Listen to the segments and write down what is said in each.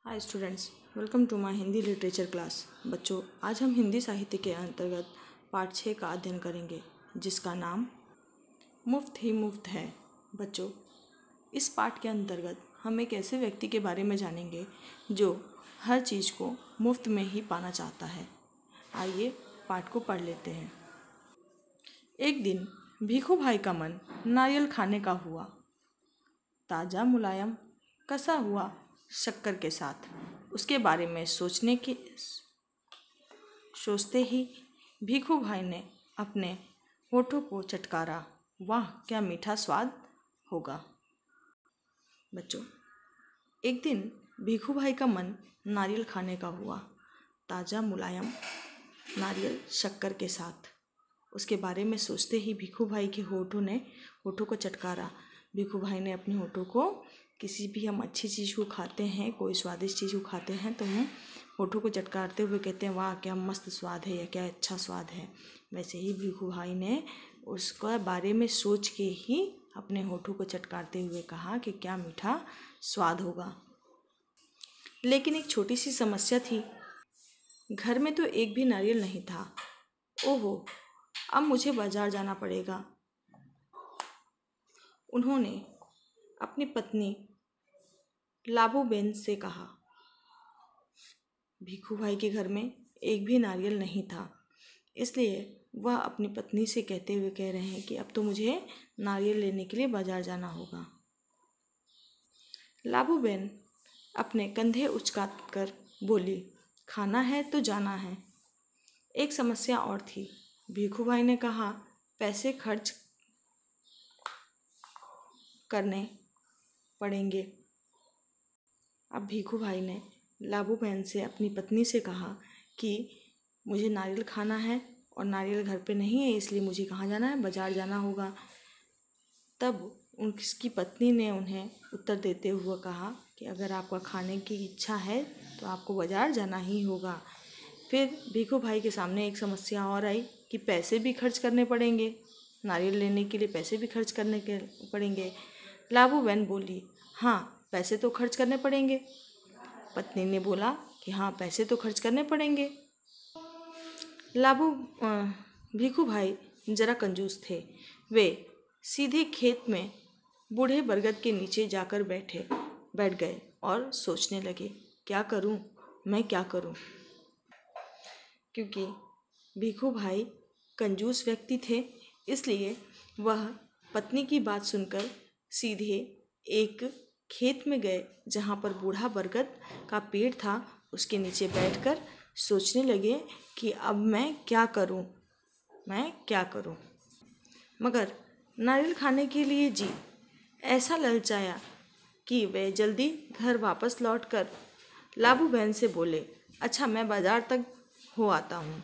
Hi students, welcome to my Hindi literature class. बच्चों, आज हम हिंदी साहित्य के अंतर्गत पाठ 6 का अध्ययन करेंगे, जिसका नाम मुफ्त ही मुफ्त है। बच्चों, इस पाठ के अंतर्गत हम एक ऐसे व्यक्ति के बारे में जानेंगे जो हर चीज़ को मुफ्त में ही पाना चाहता है। आइए पाठ को पढ़ लेते हैं। एक दिन भीखू भाई का मन नारियल खाने का हुआ। ताज़ा मुलायम कसा हुआ शक्कर के साथ। उसके बारे में सोचते ही भीखू भाई ने अपने होठों को चटकारा। वाह, क्या मीठा स्वाद होगा। बच्चों, एक दिन भीखू भाई का मन नारियल खाने का हुआ। ताज़ा मुलायम नारियल शक्कर के साथ। उसके बारे में सोचते ही भीखू भाई के होठों को चटकारा। भीखू भाई ने अपने होठों को, किसी भी हम अच्छी चीज़ को खाते हैं, कोई स्वादिष्ट चीज़ को खाते हैं तो हम होठों को चटकारते हुए कहते हैं, वाह क्या मस्त स्वाद है या क्या अच्छा स्वाद है। वैसे ही भीखू भाई ने उसका बारे में सोच के ही अपने होठों को चटकारते हुए कहा कि क्या मीठा स्वाद होगा। लेकिन एक छोटी सी समस्या थी। घर में तो एक भी नारियल नहीं था। ओहो, अब मुझे बाजार जाना पड़ेगा। उन्होंने अपनी पत्नी लाबूबेन से कहा। भीखू भाई के घर में एक भी नारियल नहीं था, इसलिए वह अपनी पत्नी से कहते हुए कह रहे हैं कि अब तो मुझे नारियल लेने के लिए बाजार जाना होगा। लाबूबेन अपने कंधे उचका कर बोली, खाना है तो जाना है। एक समस्या और थी। भीखू भाई ने कहा, पैसे खर्च करने पड़ेंगे। अब भीखू भाई ने लाबूबेन से, अपनी पत्नी से कहा कि मुझे नारियल खाना है और नारियल घर पे नहीं है, इसलिए मुझे कहाँ जाना है, बाज़ार जाना होगा। तब उनकी पत्नी ने उन्हें उत्तर देते हुए कहा कि अगर आपका खाने की इच्छा है तो आपको बाज़ार जाना ही होगा। फिर भीखू भाई के सामने एक समस्या और आई कि पैसे भी खर्च करने पड़ेंगे, नारियल लेने के लिए पैसे भी खर्च करने के पड़ेंगे। लाबूबेन बोली, हाँ पैसे तो खर्च करने पड़ेंगे। पत्नी ने बोला कि हाँ पैसे तो खर्च करने पड़ेंगे। भीखू भाई जरा कंजूस थे। वे सीधे खेत में बूढ़े बरगद के नीचे जाकर बैठ गए और सोचने लगे, क्या करूं, मैं क्या करूं। क्योंकि भीखू भाई कंजूस व्यक्ति थे, इसलिए वह पत्नी की बात सुनकर सीधे एक खेत में गए जहाँ पर बूढ़ा बरगद का पेड़ था। उसके नीचे बैठकर सोचने लगे कि अब मैं क्या करूं। मगर नारियल खाने के लिए जी ऐसा ललचाया कि वे जल्दी घर वापस लौटकर लाबूबेन से बोले, अच्छा मैं बाज़ार तक हो आता हूँ,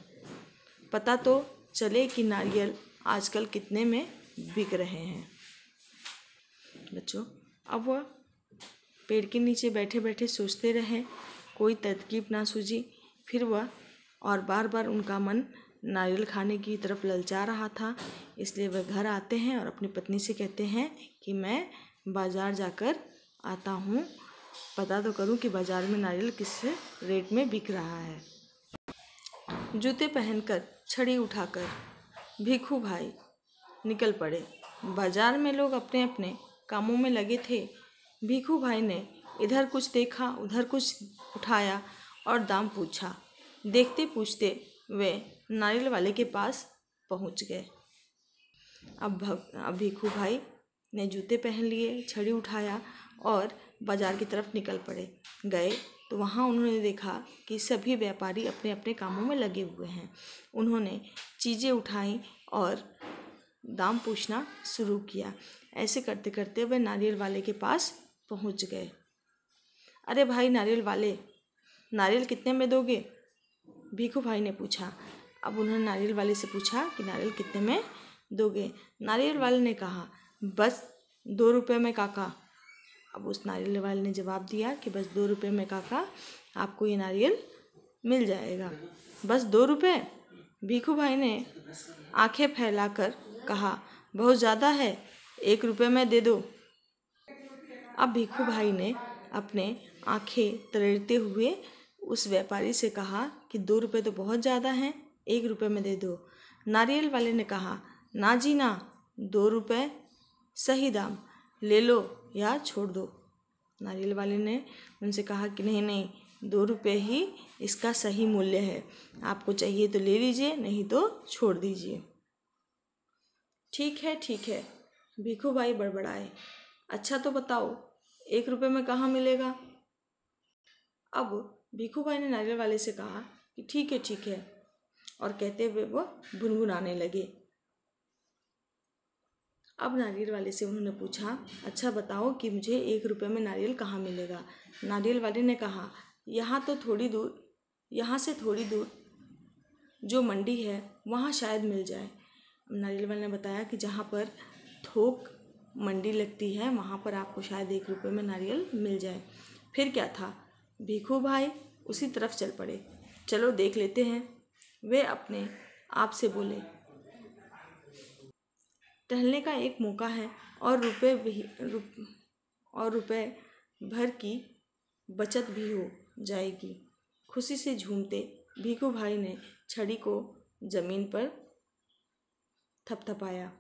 पता तो चले कि नारियल आजकल कितने में बिक रहे हैं। बच्चों, अब वह पेड़ के नीचे बैठे बैठे सोचते रहे, कोई तरकीब ना सूझी। फिर वह और बार बार उनका मन नारियल खाने की तरफ ललचा रहा था, इसलिए वह घर आते हैं और अपनी पत्नी से कहते हैं कि मैं बाज़ार जाकर आता हूँ, पता तो करूँ कि बाज़ार में नारियल किस रेट में बिक रहा है। जूते पहनकर, छड़ी उठाकर भीखू भाई निकल पड़े। बाज़ार में लोग अपने अपने कामों में लगे थे। भीखू भाई ने इधर कुछ देखा, उधर कुछ उठाया और दाम पूछा। देखते पूछते वे नारियल वाले के पास पहुंच गए। अब भीखू भाई ने जूते पहन लिए, छड़ी उठाया और बाज़ार की तरफ निकल गए तो वहाँ उन्होंने देखा कि सभी व्यापारी अपने अपने कामों में लगे हुए हैं। उन्होंने चीज़ें उठाई और दाम पूछना शुरू किया। ऐसे करते करते वे नारियल वाले के पास पहुंच गए। अरे भाई नारियल वाले, नारियल कितने में दोगे? भीखू भाई ने पूछा। अब उन्होंने नारियल वाले से पूछा कि नारियल कितने में दोगे? नारियल वाले ने कहा, बस 2 रुपये में काका। अब उस नारियल वाले ने जवाब दिया कि बस 2 रुपये में काका आपको ये नारियल मिल जाएगा। बस 2 रुपये? भीखू भाई ने आंखें फैलाकर कहा, बहुत ज़्यादा है, 1 रुपये में दे दो। अब भीखू भाई ने अपने आंखें तरेरते हुए उस व्यापारी से कहा कि 2 रुपये तो बहुत ज़्यादा हैं, 1 रुपये में दे दो। नारियल वाले ने कहा, ना जी ना, 2 रुपये सही दाम, ले लो या छोड़ दो। नारियल वाले ने उनसे कहा कि नहीं नहीं, 2 रुपये ही इसका सही मूल्य है, आपको चाहिए तो ले लीजिए, नहीं तो छोड़ दीजिए। ठीक है, भिखू भाई बड़बड़ाए। अच्छा तो बताओ, 1 रुपये में कहाँ मिलेगा? अब भिखू भाई ने नारियल वाले से कहा कि ठीक है, और कहते हुए वो गुनगुनाने लगे। अब नारियल वाले से उन्होंने पूछा, अच्छा बताओ कि मुझे 1 रुपये में नारियल कहाँ मिलेगा? नारियल वाले ने कहा, यहाँ से थोड़ी दूर जो मंडी है वहाँ शायद मिल जाए। नारियल वाले ने बताया कि जहाँ पर थोक मंडी लगती है वहाँ पर आपको शायद 1 रुपये में नारियल मिल जाए। फिर क्या था, भिखू भाई उसी तरफ चल पड़े। चलो देख लेते हैं, वे अपने आप से बोले। टहलने का एक मौका है और रुपए भर की बचत भी हो जाएगी। खुशी से झूमते भिखू भाई ने छड़ी को जमीन पर थपथपाया।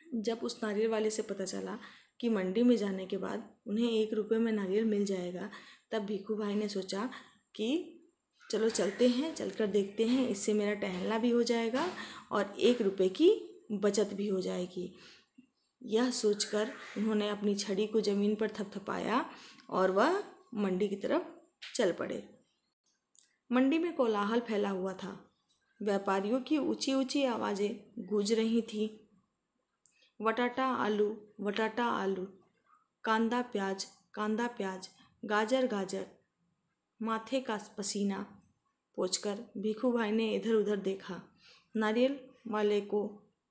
जब उस नारियल वाले से पता चला कि मंडी में जाने के बाद उन्हें 1 रुपये में नारियल मिल जाएगा, तब भिखू भाई ने सोचा कि चलो चलते हैं, चलकर देखते हैं, इससे मेरा टहलना भी हो जाएगा और 1 रुपये की बचत भी हो जाएगी। यह सोचकर उन्होंने अपनी छड़ी को ज़मीन पर थपथपाया और वह मंडी की तरफ चल पड़े। मंडी में कोलाहल फैला हुआ था। व्यापारियों की ऊंची ऊंची आवाज़ें गूंज रही थीं। वटाटा आलू, कांदा प्याज, गाजर गाजर। माथे का पसीना पोंछकर भिखू भाई ने इधर उधर देखा। नारियल वाले को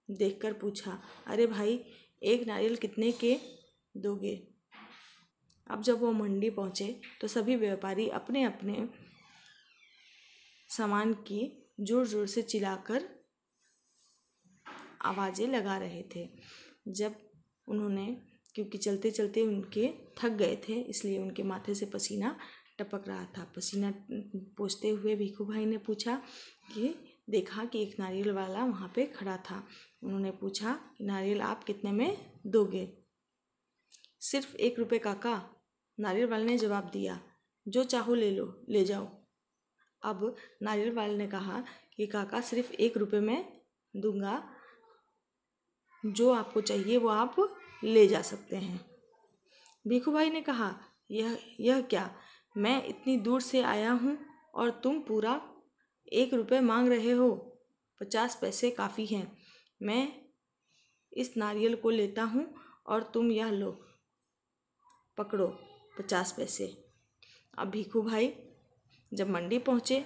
देखकर पूछा, अरे भाई, 1 नारियल कितने के दोगे? अब जब वो मंडी पहुँचे तो सभी व्यापारी अपने अपने सामान की जोर जोर से चिल्लाकर आवाज़ें लगा रहे थे। जब उन्होंने, क्योंकि चलते चलते उनके थक गए थे, इसलिए उनके माथे से पसीना टपक रहा था। पसीना पोंछते हुए भिखू भाई ने पूछा कि देखा कि एक नारियल वाला वहाँ पे खड़ा था। उन्होंने पूछा कि नारियल आप कितने में दोगे? सिर्फ 1 रुपये काका, नारियल वाले ने जवाब दिया। जो चाहो ले लो, ले जाओ। अब नारियल वाले ने कहा कि काका सिर्फ 1 रुपये में दूंगा, जो आपको चाहिए वो आप ले जा सकते हैं। भिखू भाई ने कहा, यह क्या, मैं इतनी दूर से आया हूँ और तुम पूरा 1 रुपये मांग रहे हो? 50 पैसे काफ़ी हैं। मैं इस नारियल को लेता हूँ और तुम यह लो, पकड़ो 50 पैसे। अब भिखू भाई जब मंडी पहुँचे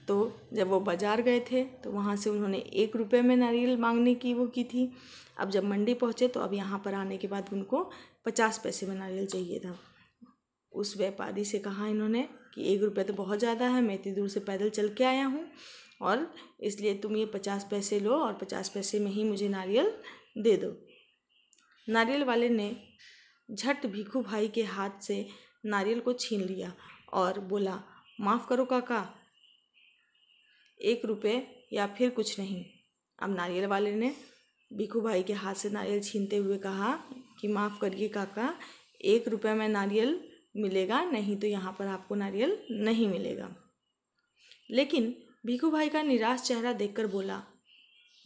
तो जब वो बाज़ार गए थे तो वहाँ से उन्होंने 1 रुपये में नारियल मांगने की वो की थी। अब जब मंडी पहुँचे तो अब यहाँ पर आने के बाद उनको 50 पैसे में नारियल चाहिए था। उस व्यापारी से कहा इन्होंने कि 1 रुपये तो बहुत ज़्यादा है, मैं इतनी दूर से पैदल चल के आया हूँ और इसलिए तुम ये 50 पैसे लो और 50 पैसे में ही मुझे नारियल दे दो। नारियल वाले ने झट भिखू भाई के हाथ से नारियल को छीन लिया और बोला, माफ़ करो काका, 1 रुपये या फिर कुछ नहीं। अब नारियल वाले ने भिखू भाई के हाथ से नारियल छीनते हुए कहा कि माफ़ करिए काका, 1 रुपये में नारियल मिलेगा, नहीं तो यहाँ पर आपको नारियल नहीं मिलेगा। लेकिन भिखू भाई का निराश चेहरा देखकर बोला,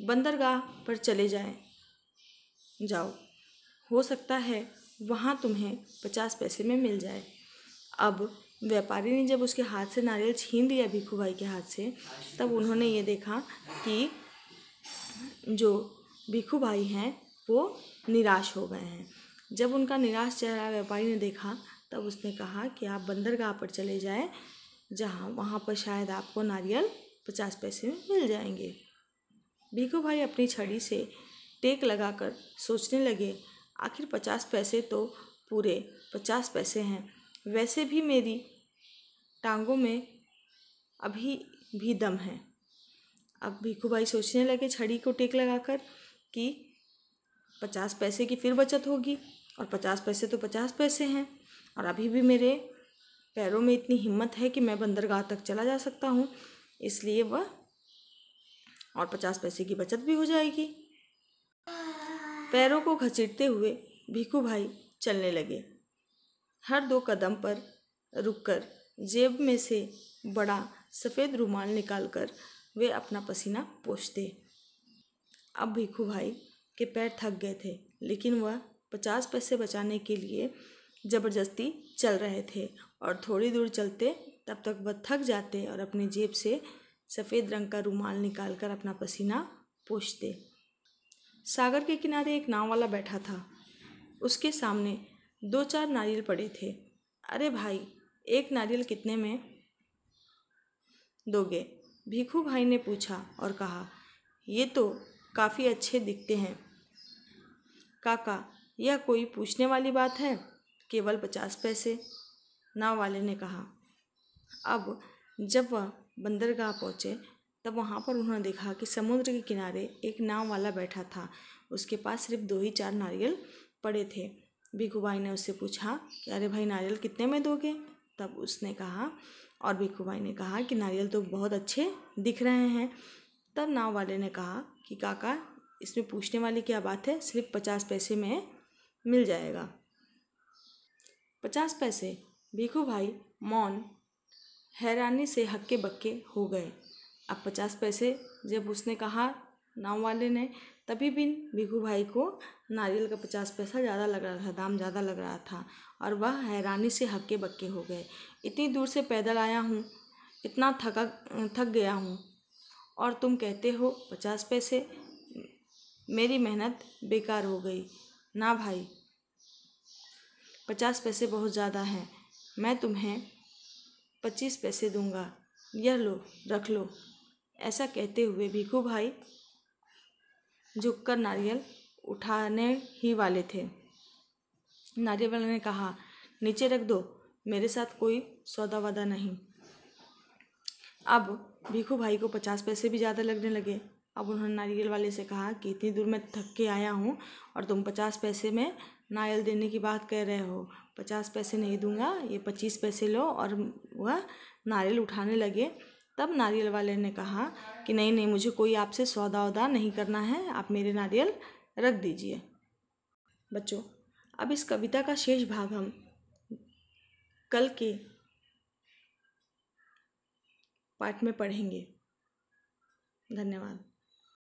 बंदरगाह पर चले जाओ, हो सकता है वहाँ तुम्हें 50 पैसे में मिल जाए। अब व्यापारी ने जब उसके हाथ से नारियल छीन लिया भिखू भाई के हाथ से, तब उन्होंने ये देखा कि जो भिखू भाई हैं वो निराश हो गए हैं। जब उनका निराश चेहरा व्यापारी ने देखा तब उसने कहा कि आप बंदरगाह पर चले जाएं, वहाँ पर शायद आपको नारियल 50 पैसे में मिल जाएंगे। भिखू भाई अपनी छड़ी से टेक लगाकर सोचने लगे, आखिर 50 पैसे तो पूरे 50 पैसे हैं, वैसे भी मेरी टांगों में अभी भी दम है। अब भिखू भाई सोचने लगे छड़ी को टेक लगाकर कि 50 पैसे की फिर बचत होगी और 50 पैसे तो 50 पैसे हैं और अभी भी मेरे पैरों में इतनी हिम्मत है कि मैं बंदरगाह तक चला जा सकता हूँ, इसलिए वह और 50 पैसे की बचत भी हो जाएगी। पैरों को घसीटते हुए भीखू भाई चलने लगे। हर 2 कदम पर रुककर जेब में से बड़ा सफ़ेद रुमाल निकालकर वे अपना पसीना पोंछते। अब भीखू भाई के पैर थक गए थे, लेकिन वह 50 पैसे बचाने के लिए ज़बरदस्ती चल रहे थे और थोड़ी दूर चलते तब तक वह थक जाते और अपनी जेब से सफ़ेद रंग का रुमाल निकालकर अपना पसीना पोंछते। सागर के किनारे एक नाव वाला बैठा था। उसके सामने 2-4 नारियल पड़े थे। अरे भाई, एक नारियल कितने में दोगे? भीखू भाई ने पूछा और कहा, ये तो काफ़ी अच्छे दिखते हैं काका, यह कोई पूछने वाली बात है? केवल 50 पैसे, नाव वाले ने कहा। अब जब वह बंदरगाह पहुँचे तब वहाँ पर उन्होंने देखा कि समुद्र के किनारे एक नाव वाला बैठा था। उसके पास सिर्फ 2 ही 4 नारियल पड़े थे। भीखू भाई ने उससे पूछा कि अरे भाई, नारियल कितने में दोगे? तब उसने कहा और भीखू भाई ने कहा कि नारियल तो बहुत अच्छे दिख रहे हैं। तब नाव वाले ने कहा कि काका, इसमें पूछने वाली क्या बात है, सिर्फ 50 पैसे में मिल जाएगा। 50 पैसे? भीखू भाई मौन हैरानी से हक्के बक्के हो गए। अब 50 पैसे जब उसने कहा नाव वाले ने, तभी भी भीखू भाई को नारियल का 50 पैसा ज़्यादा लग रहा था, दाम ज़्यादा लग रहा था और वह हैरानी से हक्के बक्के हो गए। इतनी दूर से पैदल आया हूँ, इतना थक गया हूँ और तुम कहते हो 50 पैसे? मेरी मेहनत बेकार हो गई ना भाई। 50 पैसे बहुत ज़्यादा हैं, मैं तुम्हें 25 पैसे दूंगा, यह लो, रख लो। ऐसा कहते हुए भीखू भाई झुककर नारियल उठाने ही वाले थे। नारियल वाले ने कहा, नीचे रख दो, मेरे साथ कोई सौदा वादा नहीं। अब भीखू भाई को 50 पैसे भी ज़्यादा लगने लगे। अब उन्होंने नारियल वाले से कहा कि इतनी दूर मैं थक के आया हूँ और तुम 50 पैसे में नारियल देने की बात कर रहे हो। 50 पैसे नहीं दूंगा, ये 25 पैसे लो। और वह नारियल उठाने लगे। तब नारियल वाले ने कहा कि नहीं नहीं, मुझे कोई आपसे सौदा वौदा नहीं करना है, आप मेरे नारियल रख दीजिए। बच्चों, अब इस कविता का शेष भाग हम कल के पाठ में पढ़ेंगे। धन्यवाद।